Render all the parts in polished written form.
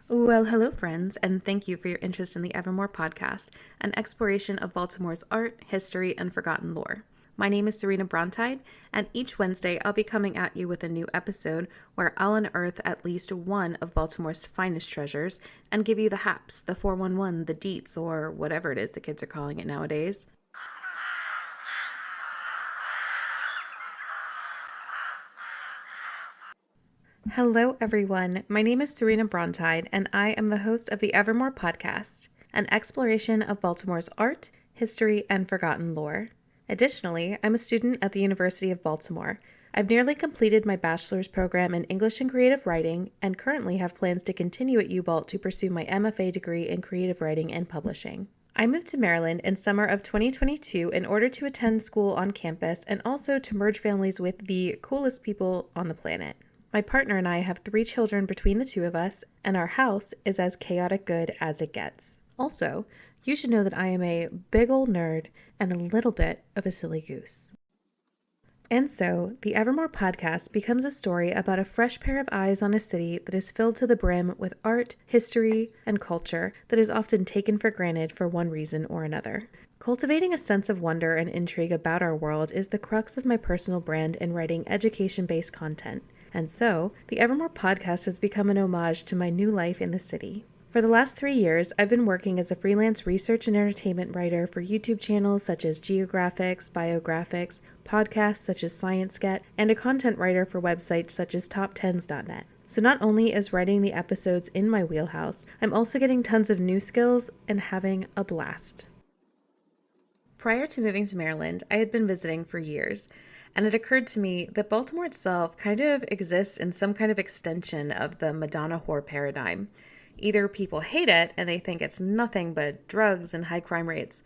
Well, hello, friends, and thank you for your interest in the Evermore podcast, an exploration of Baltimore's art, history, and forgotten lore. My name is Serena Brontide, and each Wednesday I'll be coming at you with a new episode where I'll unearth at least one of Baltimore's finest treasures and give you the haps, the 411, the deets, or whatever it is the kids are calling it nowadays. Hello, everyone. My name is Serena Brontide, and I am the host of the Evermore podcast, an exploration of Baltimore's art, history, and forgotten lore. Additionally, I'm a student at the University of Baltimore. I've nearly completed my bachelor's program in English and Creative Writing and currently have plans to continue at UBalt to pursue my MFA degree in Creative Writing and Publishing. I moved to Maryland in summer of 2022 in order to attend school on campus and also to merge families with the coolest people on the planet. My partner and I have 3 children between the two of us, and our house is as chaotic good as it gets. Also, you should know that I am a big ol' nerd and a little bit of a silly goose. And so, the Evermore podcast becomes a story about a fresh pair of eyes on a city that is filled to the brim with art, history, and culture that is often taken for granted for one reason or another. Cultivating a sense of wonder and intrigue about our world is the crux of my personal brand in writing education-based content. And so, the Evermore podcast has become an homage to my new life in the city. For the last 3 years, I've been working as a freelance research and entertainment writer for YouTube channels such as Geographics, Biographics, podcasts such as Science Get, and a content writer for websites such as TopTens.net. So not only is writing the episodes in my wheelhouse, I'm also getting tons of new skills and having a blast. Prior to moving to Maryland, I had been visiting for years, and it occurred to me that Baltimore itself kind of exists in some kind of extension of the Madonna whore paradigm. Either people hate it and they think it's nothing but drugs and high crime rates,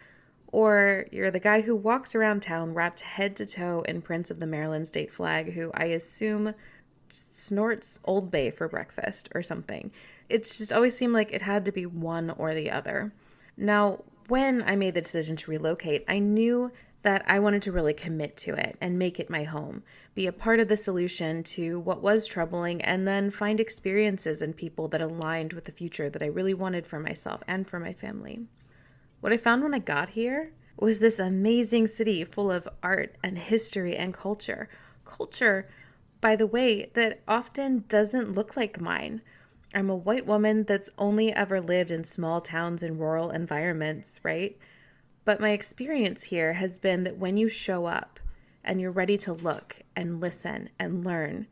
or you're the guy who walks around town wrapped head to toe in prints of the Maryland state flag who I assume snorts Old Bay for breakfast or something. It's just always seemed like it had to be one or the other. Now, when I made the decision to relocate, I knew that I wanted to really commit to it and make it my home, be a part of the solution to what was troubling, and then find experiences and people that aligned with the future that I really wanted for myself and for my family. What I found when I got here was this amazing city full of art and history and culture. Culture, by the way, that often doesn't look like mine. I'm a white woman that's only ever lived in small towns and rural environments, right? But my experience here has been that when you show up and you're ready to look and listen and learn,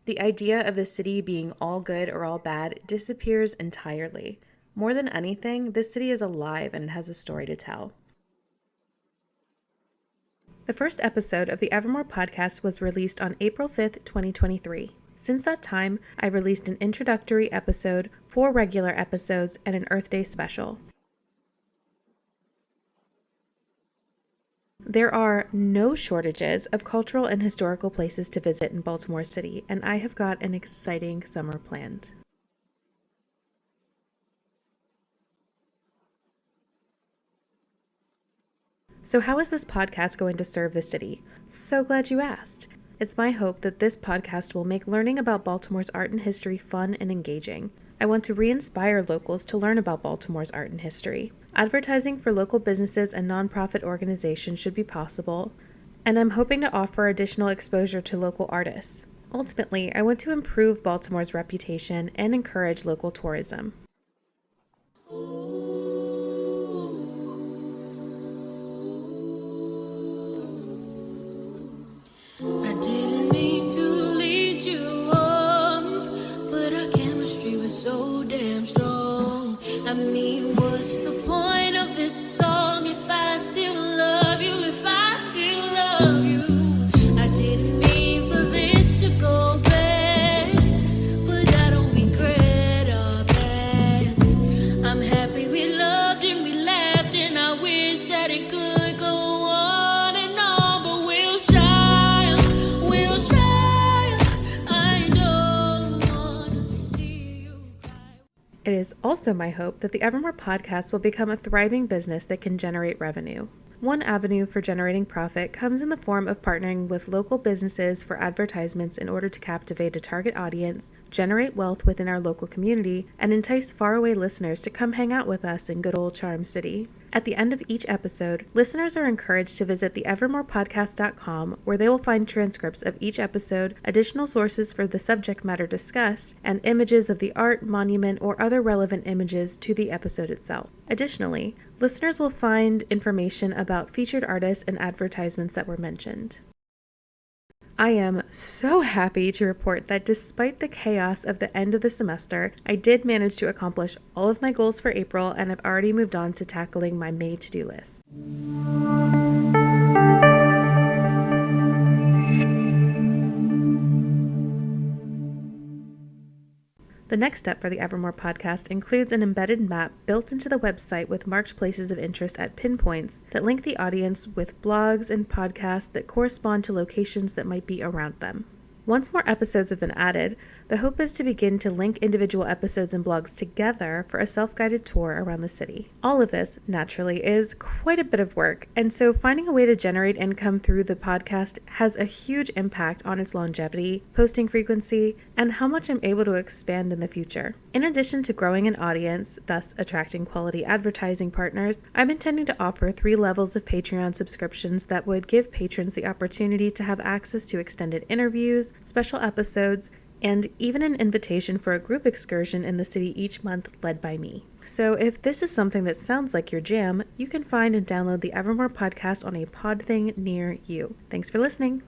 the idea of the city being all good or all bad disappears entirely. More than anything, this city is alive and has a story to tell. The first episode of the Evermore podcast was released on April 5th, 2023. Since that time, I released an introductory episode, 4 regular episodes, and an Earth Day special. There are no shortages of cultural and historical places to visit in Baltimore City, and I have got an exciting summer planned. So how is this podcast going to serve the city? So glad you asked. It's my hope that this podcast will make learning about Baltimore's art and history fun and engaging. I want to re-inspire locals to learn about Baltimore's art and history. Advertising for local businesses and nonprofit organizations should be possible, and I'm hoping to offer additional exposure to local artists. Ultimately, I want to improve Baltimore's reputation and encourage local tourism. I didn't mean to lead you on, but our chemistry was so damn strong. I mean, what's the point of this song if I still love you, if I still love you? I didn't mean for this to go bad, but I don't regret our past. I'm happy we loved and we laughed, and I wish that it could go on and on, but we'll shine, I don't wanna see you cry. It is also my hope that the Evermore podcast will become a thriving business that can generate revenue. One avenue for generating profit comes in the form of partnering with local businesses for advertisements in order to captivate a target audience, generate wealth within our local community, and entice faraway listeners to come hang out with us in good old Charm City. At the end of each episode, listeners are encouraged to visit the evermorepodcast.com, where they will find transcripts of each episode, additional sources for the subject matter discussed, and images of the art, monument, or other relevant images to the episode itself. Additionally, listeners will find information about featured artists and advertisements that were mentioned. I am so happy to report that despite the chaos of the end of the semester, I did manage to accomplish all of my goals for April, and I've already moved on to tackling my May to-do list. The next step for the Evermore podcast includes an embedded map built into the website with marked places of interest at pinpoints that link the audience with blogs and podcasts that correspond to locations that might be around them. Once more episodes have been added, the hope is to begin to link individual episodes and blogs together for a self-guided tour around the city. All of this, naturally, is quite a bit of work, and so finding a way to generate income through the podcast has a huge impact on its longevity, posting frequency, and how much I'm able to expand in the future. In addition to growing an audience, thus attracting quality advertising partners, I'm intending to offer 3 levels of Patreon subscriptions that would give patrons the opportunity to have access to extended interviews, special episodes, and even an invitation for a group excursion in the city each month led by me. So if this is something that sounds like your jam, you can find and download the Evermore podcast on a pod thing near you. Thanks for listening.